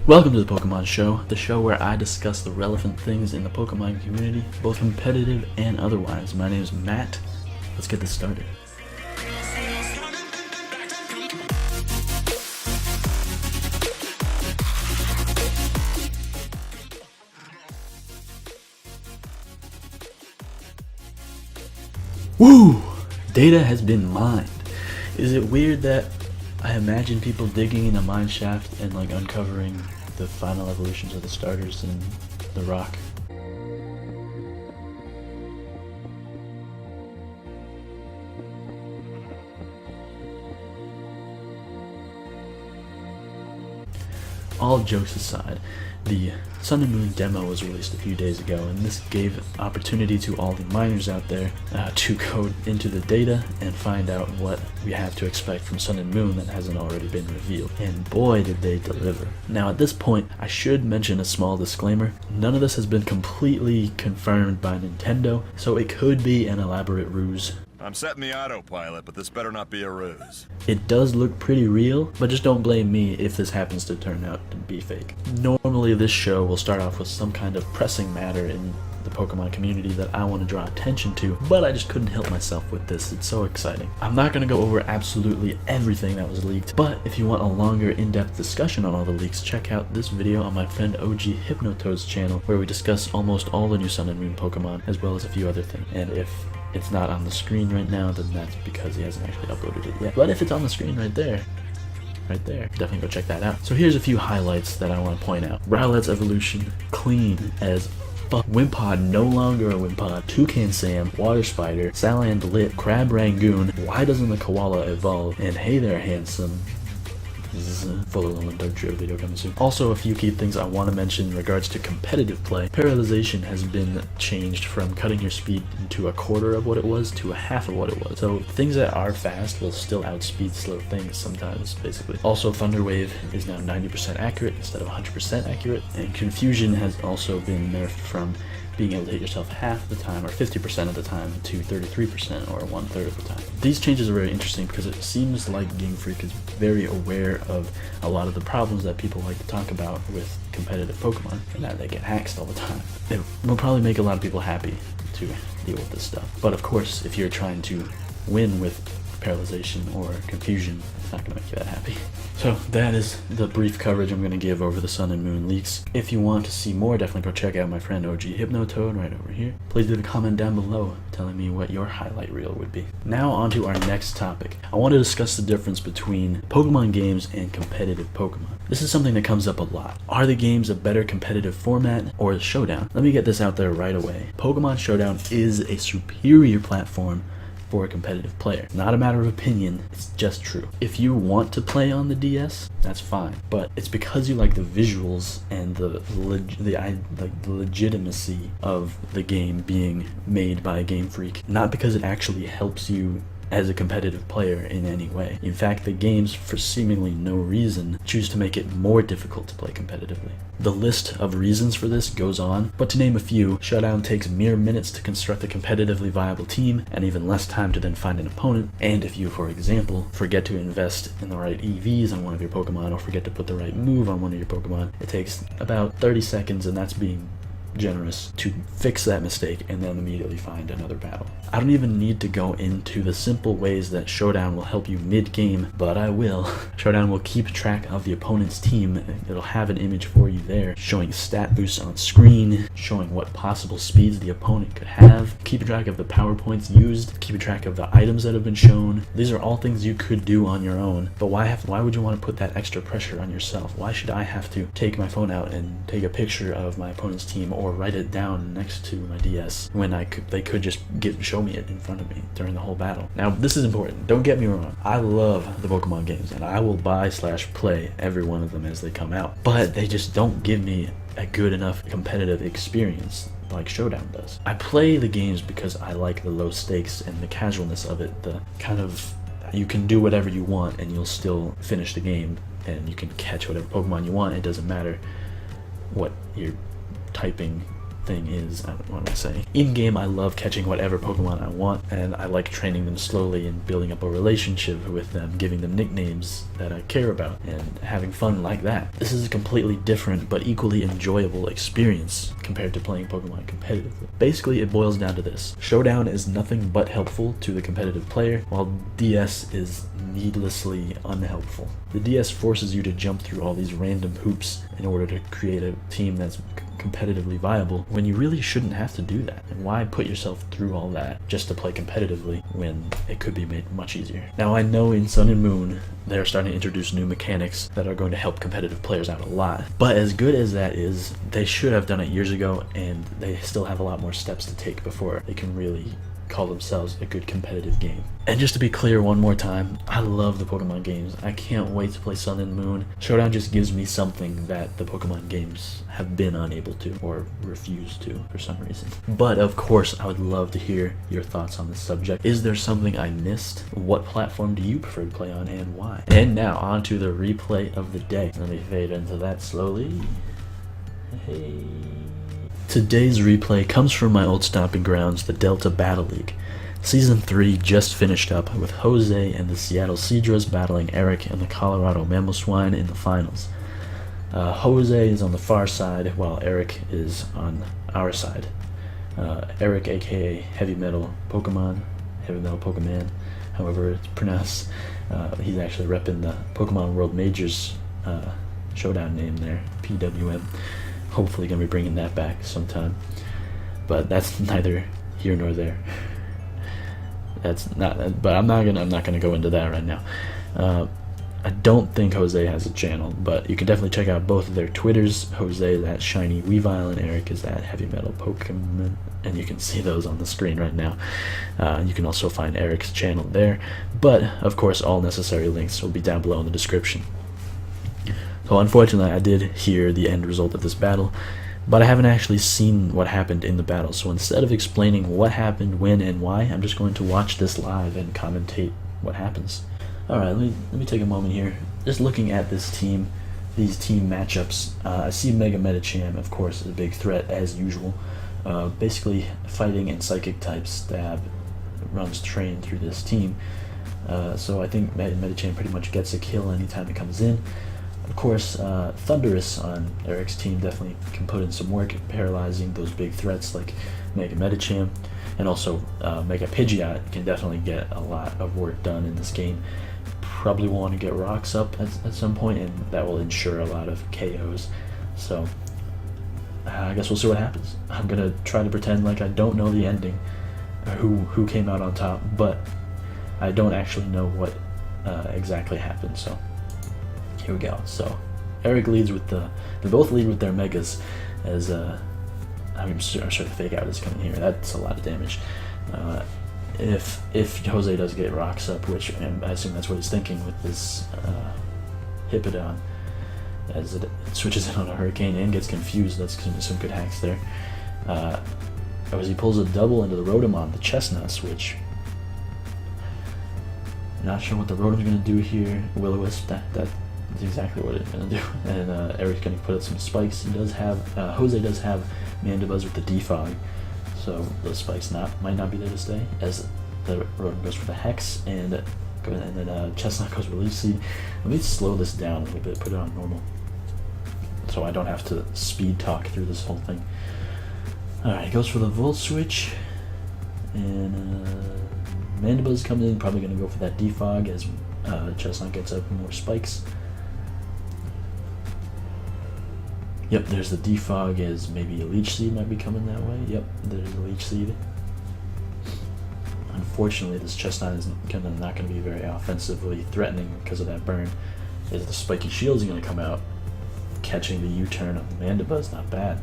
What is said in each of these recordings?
Welcome to the Pokemon Show, the show where I discuss the relevant things in the Pokemon community, both competitive and otherwise. My name is Matt. Let's get this started. Woo! Data has been mined. Is it weird that I imagine people digging in a mine shaft and like uncovering the final evolutions of the starters in the rock? All jokes aside, the Sun and Moon demo was released a few days ago, and this gave opportunity to all the miners out there to go into the data and find out what we have to expect from Sun and Moon that hasn't already been revealed. And boy did they deliver. Now at this point, I should mention a small disclaimer. None of this has been completely confirmed by Nintendo, so it could be an elaborate ruse. I'm setting the autopilot, but this better not be a ruse. It does look pretty real, but just don't blame me if this happens to turn out to be fake. Normally this show will start off with some kind of pressing matter in the Pokemon community that I want to draw attention to, but I just couldn't help myself with this. It's so exciting. I'm not going to go over absolutely everything that was leaked, but if you want a longer in-depth discussion on all the leaks, check out this video on my friend OG Hypnotoad's channel, where we discuss almost all the new Sun and Moon Pokemon, as well as a few other things. And if it's not on the screen right now, then that's because he hasn't actually uploaded it yet. But if it's on the screen right there, definitely go check that out. So here's a few highlights that I want to point out. Rowlet's evolution, clean as fuck. Wimpod, no longer a Wimpod. Toucan Sam, Water Spider, Saland Lit, Crab Rangoon. Why doesn't the Koala evolve? And hey there, handsome. This is a full Dark Trio video coming soon. Also, a few key things I want to mention in regards to competitive play. Paralyzation has been changed from cutting your speed into a quarter of what it was to a half of what it was. So things that are fast will still outspeed slow things sometimes, basically. Also, Thunder Wave is now 90% accurate instead of 100% accurate. And Confusion has also been nerfed from being able to hit yourself half the time, or 50% of the time, to 33%, or 1/3 of the time. These changes are very interesting because it seems like Gamefreak is very aware of a lot of the problems that people like to talk about with competitive Pokemon, and that they get hacked all the time. It will probably make a lot of people happy to deal with this stuff. But of course, if you're trying to win with Paralyzation or Confusion, it's not going to make you that happy. So that is the brief coverage I'm going to give over the Sun and Moon leaks. If you want to see more, definitely go check out my friend OG Hypnotoad right over here. Please leave a comment down below telling me what your highlight reel would be. Now on to our next topic. I want to discuss the difference between Pokemon games and competitive Pokemon. This is something that comes up a lot. Are the games a better competitive format or Showdown? Let me get this out there right away. Pokemon Showdown is a superior platform for a competitive player. Not a matter of opinion, it's just true. If you want to play on the DS, that's fine, but it's because you like the visuals and the legitimacy of the game being made by Gamefreak, not because it actually helps you as a competitive player in any way. In fact, the games, for seemingly no reason, choose to make it more difficult to play competitively. The list of reasons for this goes on, but to name a few, Showdown takes mere minutes to construct a competitively viable team, and even less time to then find an opponent. And if you, for example, forget to invest in the right EVs on one of your Pokemon, or forget to put the right move on one of your Pokemon, it takes about 30 seconds, and that's being generous, to fix that mistake and then immediately find another battle. I don't even need to go into the simple ways that Showdown will help you mid-game, but I will. Showdown will keep track of the opponent's team. It'll have an image for you there, showing stat boosts on screen, showing what possible speeds the opponent could have, keeping track of the power points used, keeping track of the items that have been shown. These are all things you could do on your own, but why would you want to put that extra pressure on yourself? Why should I have to take my phone out and take a picture of my opponent's team or write it down next to my DS when they could just show me it in front of me during the whole battle? Now, this is important. Don't get me wrong. I love the Pokemon games, and I will buy/play every one of them as they come out, but they just don't give me a good enough competitive experience like Showdown does. I play the games because I like the low stakes and the casualness of it, the kind of, you can do whatever you want and you'll still finish the game, and you can catch whatever Pokemon you want. It doesn't matter what you're typing thing is, what am I saying? In game, I love catching whatever Pokemon I want, and I like training them slowly and building up a relationship with them, giving them nicknames that I care about, and having fun like that. This is a completely different but equally enjoyable experience compared to playing Pokemon competitively. Basically, it boils down to this. Showdown is nothing but helpful to the competitive player, while DS is needlessly unhelpful. The DS forces you to jump through all these random hoops in order to create a team that's competitively viable, when you really shouldn't have to do that. And why put yourself through all that just to play competitively when it could be made much easier? Now, I know in Sun and Moon they're starting to introduce new mechanics that are going to help competitive players out a lot, but as good as that is, they should have done it years ago, and they still have a lot more steps to take before they can really call themselves a good competitive game. And just to be clear one more time, I love the Pokemon games. I can't wait to play Sun and Moon. Showdown just gives me something that the Pokemon games have been unable to, or refused to for some reason. But of course, I would love to hear your thoughts on this subject. Is there something I missed? What platform do you prefer to play on, and why? And now on to the replay of the day. Let me fade into that slowly. Hey. Today's replay comes from my old stomping grounds, the Delta Battle League. Season 3 just finished up with Jose and the Seattle Seadras battling Eric and the Colorado Mamoswine in the finals. Jose is on the far side, while Eric is on our side. Eric, a.k.a. HeavyMetal Pokeman, HeavyMetal Pokeman, however it's pronounced. He's actually repping the Pokemon World Majors Showdown name there, PWM. Hopefully gonna be bringing that back sometime, but that's neither here nor there. That's not. But I'm not gonna go into that right now. I don't think Jose has a channel, but you can definitely check out both of their Twitters. Jose is at Shiny Weavile, and Eric is at HeavyMetal Pokeman, and you can see those on the screen right now. You can also find Eric's channel there, but of course, all necessary links will be down below in the description. So unfortunately, I did hear the end result of this battle, but I haven't actually seen what happened in the battle. So instead of explaining what happened, when, and why, I'm just going to watch this live and commentate what happens. Alright, let me take a moment here. Just looking at this team, these team matchups, I see Mega Medicham, of course, is a big threat as usual. Basically, fighting and psychic type stab runs train through this team. So I think Medicham pretty much gets a kill anytime it comes in. Of course, Thundurus on Eric's team definitely can put in some work, paralyzing those big threats like Mega Medicham, and also Mega Pidgeot can definitely get a lot of work done in this game. Probably will want to get rocks up at some point, and that will ensure a lot of KOs. So I guess we'll see what happens. I'm gonna try to pretend like I don't know the ending, who came out on top, but I don't actually know what exactly happened. So here we go. So Eric leads with they both lead with their megas, as I'm sure the fake out is coming here. That's a lot of damage. If Jose does get rocks up, which I assume that's what he's thinking with this Hippodon, as it switches in on a Hurricane and gets confused. That's some good hacks there. As he pulls a double into the Rotom, the Chestnut switch. Not sure what the Rotom's going to do here. Will-O-Wisp, that's exactly what it's going to do. And Eric's going to put out some spikes. He does have, Jose does have Mandibuzz with the Defog, so those spikes might not be there to stay, as the Rotom goes for the Hex, and then Chestnut goes for Leaf Seed. Let me slow this down a little bit, put it on normal, so I don't have to speed talk through this whole thing. Alright, he goes for the Volt Switch, and Mandibuzz comes in, probably going to go for that Defog as Chestnut gets up more spikes. Yep, there's the Defog, as maybe a Leech Seed might be coming that way. Yep, there's a Leech Seed. Unfortunately, this Chestnut is not going to be very offensively threatening because of that burn. As the Spiky Shield's going to come out, catching the U-turn of the Mandibuzz, not bad.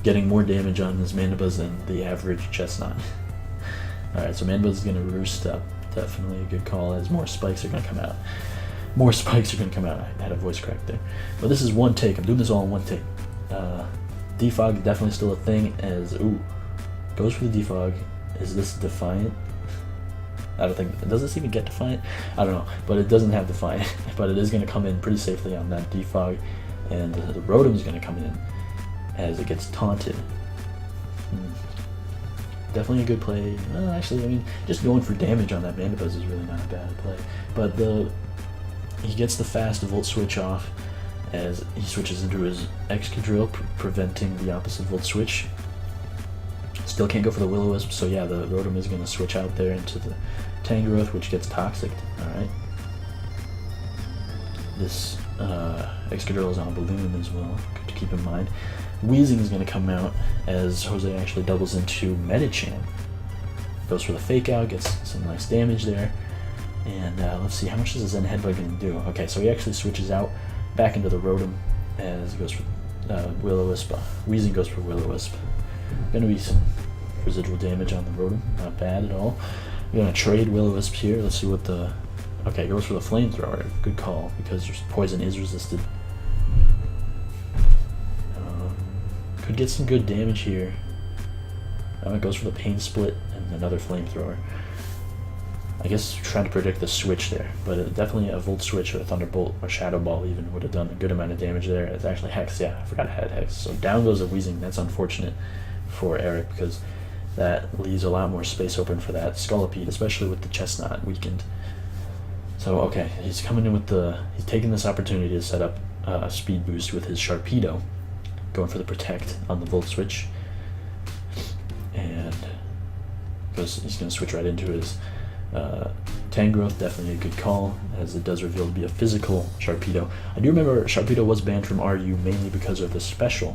Getting more damage on this Mandibuzz than the average Chestnut. Alright, so Mandibuzz is going to roost up. Definitely a good call, as more spikes are going to come out. More spikes are going to come out. I had a voice crack there. But this is one take. I'm doing this all in one take. Defog is definitely still a thing, as, goes for the Defog. Is this Defiant? I don't think, does this even get Defiant? I don't know, but it doesn't have Defiant. But it is going to come in pretty safely on that Defog. and the Rotom is going to come in as it gets taunted. Definitely a good play. Actually, I mean, just going for damage on that Mandibuzz is really not a bad play. But he gets the fast Volt Switch off as he switches into his Excadrill, preventing the opposite Volt Switch. Still can't go for the Will-O-Wisp, so yeah, the Rotom is going to switch out there into the Tangrowth, which gets Toxic. Alright. This Excadrill is on a balloon as well, good to keep in mind. Weezing is going to come out as Jose actually doubles into Medicham. Goes for the Fake Out, gets some nice damage there. And let's see, how much is the Zen Headbutt going to do? Okay, so he actually switches out back into the Rotom as he goes for Will-O-Wisp. Weezing goes for Will-O-Wisp. Going to be some residual damage on the Rotom, not bad at all. We're going to trade Will-O-Wisp here. Let's see what the... Okay, goes for the Flamethrower. Good call, because poison is resisted. Could get some good damage here. It goes for the Pain Split and another Flamethrower. I guess trying to predict the switch there, but definitely a Volt Switch or a Thunderbolt or Shadow Ball even would have done a good amount of damage there. It's actually Hex, yeah, I forgot I had Hex. So down goes a Weezing. That's unfortunate for Eric because that leaves a lot more space open for that Scolipede, especially with the Chestnut weakened. So okay, he's coming in with he's taking this opportunity to set up a speed boost with his Sharpedo, going for the Protect on the Volt Switch, and he's going to switch right into his Tangrowth. Definitely a good call, as it does reveal to be a physical Sharpedo. I do remember Sharpedo was banned from RU mainly because of the special,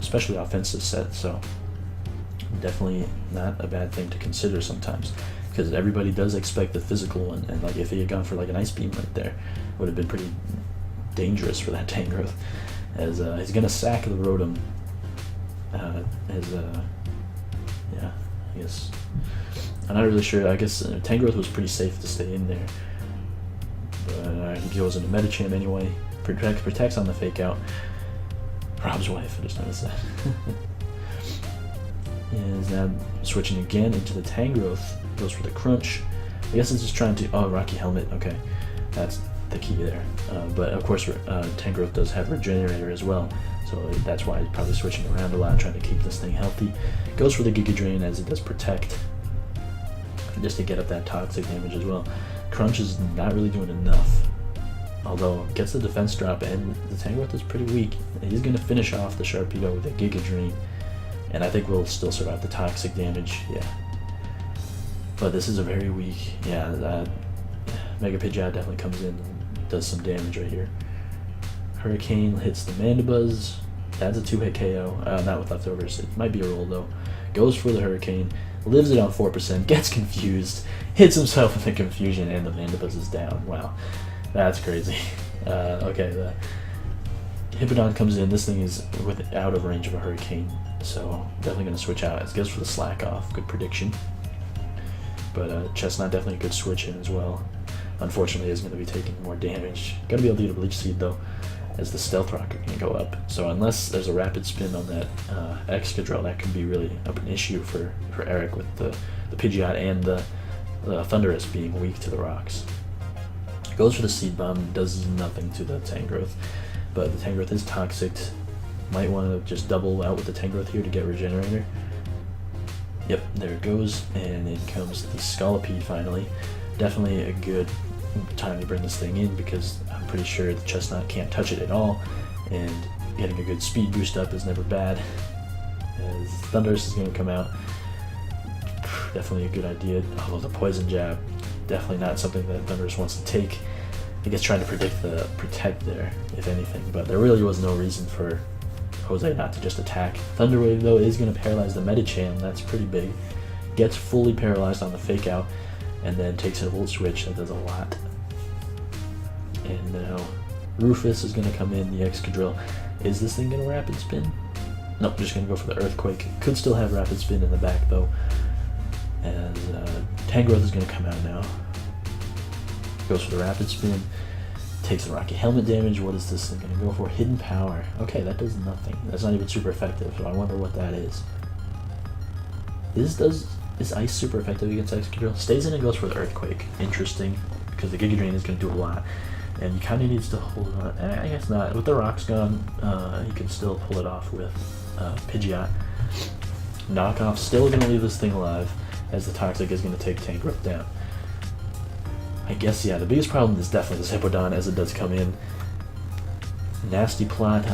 especially offensive set, so definitely not a bad thing to consider sometimes, because everybody does expect the physical one, and like if he had gone for like an Ice Beam right there, it would have been pretty dangerous for that Tangrowth, as he's going to sack the Rotom, yeah, I guess, I'm not really sure. I guess Tangrowth was pretty safe to stay in there, but he goes into Medicham anyway, protects on the Fake Out. Rob's wife, I just noticed that. Is now switching again into the Tangrowth, goes for the Crunch. I guess it's just trying to, oh, Rocky Helmet, okay, that's the key there. But of course Tangrowth does have Regenerator as well, so that's why he's probably switching around a lot, trying to keep this thing healthy. Goes for the Giga Drain as it does Protect, just to get up that toxic damage as well. Crunch is not really doing enough, although gets the defense drop, and the Tangrowth is pretty weak. He's going to finish off the Sharpedo with a Giga Drain, and I think we'll still survive the toxic damage, yeah. But this is a very weak, yeah, Mega Pidgeot definitely comes in and does some damage right here. Hurricane hits the Mandibuzz, that's a 2-hit KO, not with leftovers, it might be a roll though. Goes for the Hurricane, lives it on 4%, gets confused, hits himself in the confusion, and the Mandibuzz is down. Wow, that's crazy. Okay, the Hippowdon comes in, this thing is out of range of a Hurricane, so definitely going to switch out. It goes for the Slack Off, good prediction. But Chestnut definitely a good switch in as well. Unfortunately, is going to be taking more damage. Going to be able to get a Bleach Seed though, as the Stealth Rocket can go up. So unless there's a Rapid Spin on that Excadrill, that could be really an issue for Eric with the Pidgeot and the Thundurus being weak to the rocks. Goes for the Seed Bomb, does nothing to the Tangrowth, but the Tangrowth is toxic. Might want to just double out with the Tangrowth here to get Regenerator. Yep, there it goes, and in comes the Scolipede finally. Definitely a good time to bring this thing in, because I'm pretty sure the Chestnut can't touch it at all, and getting a good speed boost up is never bad. As Thundurus is going to come out, definitely a good idea. Although the Poison Jab, definitely not something that Thundurus wants to take. I guess trying to predict the Protect there, if anything, but there really was no reason for Jose not to just attack. Thunder Wave though is going to paralyze the Medicham, that's pretty big. Gets fully paralyzed on the Fake Out, and then takes a Volt Switch, that does a lot. And now Rufus is going to come in, the Excadrill. Is this thing going to Rapid Spin? Nope, just going to go for the Earthquake. Could still have Rapid Spin in the back though. As Tangrowth is going to come out now. Goes for the Rapid Spin. Takes the Rocky Helmet damage. What is this thing going to go for? Hidden Power. Okay, that does nothing. That's not even super effective, so I wonder what that is. Is Ice super effective against Excadrill? Stays in and goes for the Earthquake. Interesting, because the Giga Drain is going to do a lot. And he kind of needs to hold on. I guess not. With the rocks gone, he can still pull it off with Pidgeot. Knockoff still going to leave this thing alive, as the Toxic is going to take Tank Growth down. I guess, yeah, the biggest problem is definitely this Hippowdon as it does come in. Nasty Plot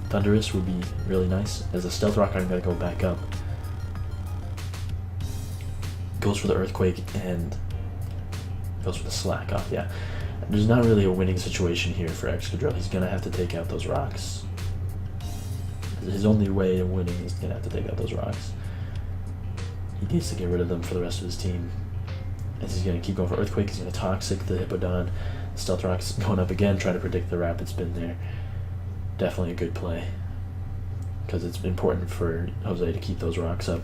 Thunderous would be really nice, as the Stealth Rock I'm going to go back up. Goes for the Earthquake and goes for the Slack Off, yeah. There's not really a winning situation here for Excadrill. He's going to have to take out those rocks. His only way of winning is going to have to take out those rocks. He needs to get rid of them for the rest of his team. As he's going to keep going for Earthquake, he's going to Toxic the Hippowdon. Stealth Rock's going up again, trying to predict the Rapid Spin there. Definitely a good play, because it's important for Jose to keep those rocks up.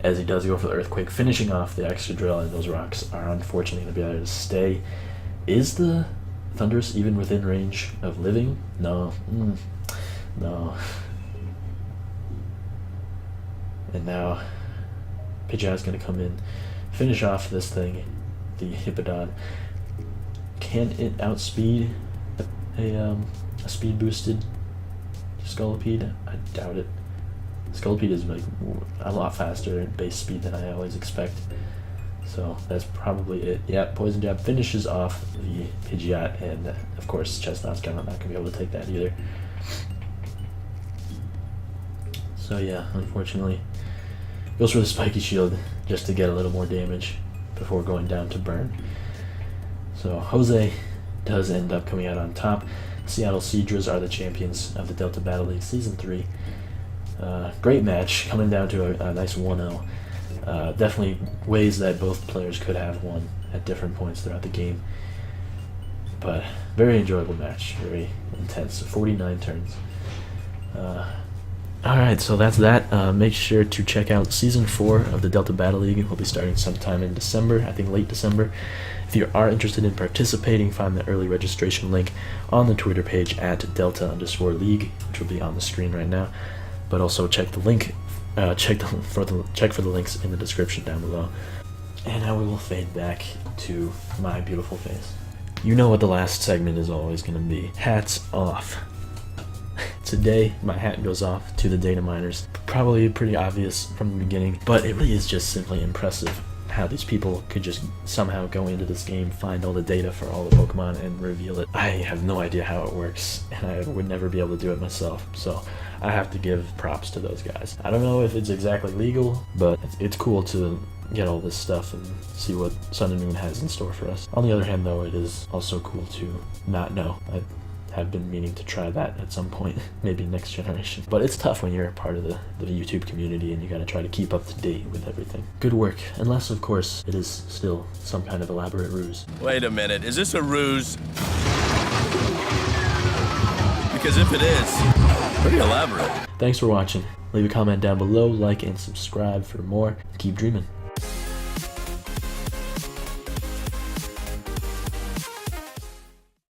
As he does go for the Earthquake, finishing off the Excadrill, and those rocks are unfortunately going to be able to stay. Is the Thunderous even within range of living? No. No. And now Pidgeot's going to come in, finish off this thing, the Hippowdon. Can it outspeed a speed boosted Scolipede? I doubt it. Scolipede is like a lot faster at base speed than I always expect. So that's probably it. Yeah, Poison Jab finishes off the Pidgeot, and of course Chestnut's not going to be able to take that either. So yeah, unfortunately, goes for the Spiky Shield just to get a little more damage before going down to burn. So Jose does end up coming out on top. Seattle Seadras are the champions of the Delta Battle League Season 3. Great match, coming down to a nice 1-0. Definitely ways that both players could have won at different points throughout the game. But very enjoyable match, very intense, 49 turns. Alright, so that's that. Make sure to check out Season 4 of the Delta Battle League. We'll be starting sometime in December, I think late December. If you are interested in participating, find the early registration link on the Twitter page at Delta_League, which will be on the screen right now. But also check the link, check for the links in the description down below. And now we will fade back to my beautiful face. You know what the last segment is always going to be. Hats off. Today, my hat goes off to the Dataminers. Probably pretty obvious from the beginning, but it really is just simply impressive how these people could just somehow go into this game, find all the data for all the Pokemon, and reveal it. I have no idea how it works, and I would never be able to do it myself, so I have to give props to those guys. I don't know if it's exactly legal, but it's cool to get all this stuff and see what Sun and Moon has in store for us. On the other hand, though, it is also cool to not know. I have been meaning to try that at some point, maybe next generation. But it's tough when you're a part of the YouTube community and you gotta try to keep up to date with everything. Good work, unless of course it is still some kind of elaborate ruse. Wait a minute, is this a ruse? Because if it is, pretty elaborate. Thanks for watching. Leave a comment down below, like and subscribe for more. Keep dreaming.